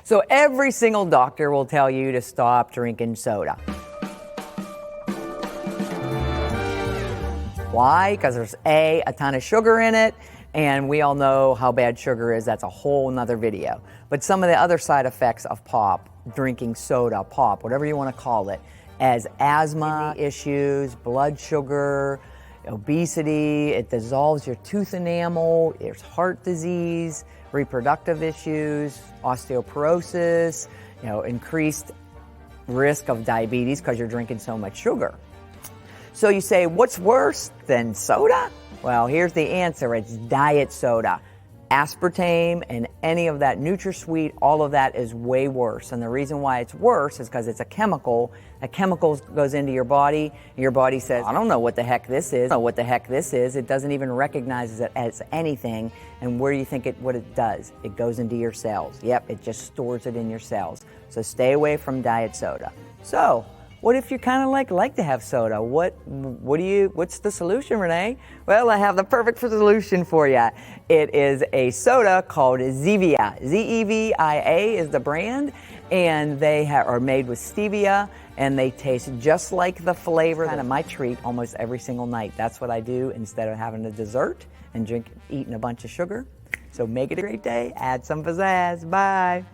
So every single doctor will tell you to stop drinking soda. Why? Because there's a ton of sugar in it, and we all know how bad sugar is. That's a whole nother video. But some of the other side effects of pop, drinking soda, pop, whatever you want to call it, as asthma issues, blood sugar, obesity, it dissolves your tooth enamel, there's heart disease, reproductive issues, osteoporosis, increased risk of diabetes because you're drinking so much sugar. So you say, what's worse than soda? Well, here's the answer. It's diet soda. Aspartame and any of that NutraSweet, all of that is way worse. And the reason why it's worse is because it's a chemical. A chemical goes into your body, and your body says, I don't know what the heck this is. I don't know what the heck this is. It doesn't even recognize it as anything. And where do you think what it does? It goes into your cells. Yep, it just stores it in your cells. So stay away from diet soda. So, what if you kind of like to have soda? What's the solution, Renee? Well, I have the perfect solution for you. It is a soda called Zevia. Zevia is the brand, and they are made with stevia, and they taste just like the flavor. Kind of my treat almost every single night. That's what I do instead of having a dessert and eating a bunch of sugar. So make it a great day. Add some pizzazz. Bye.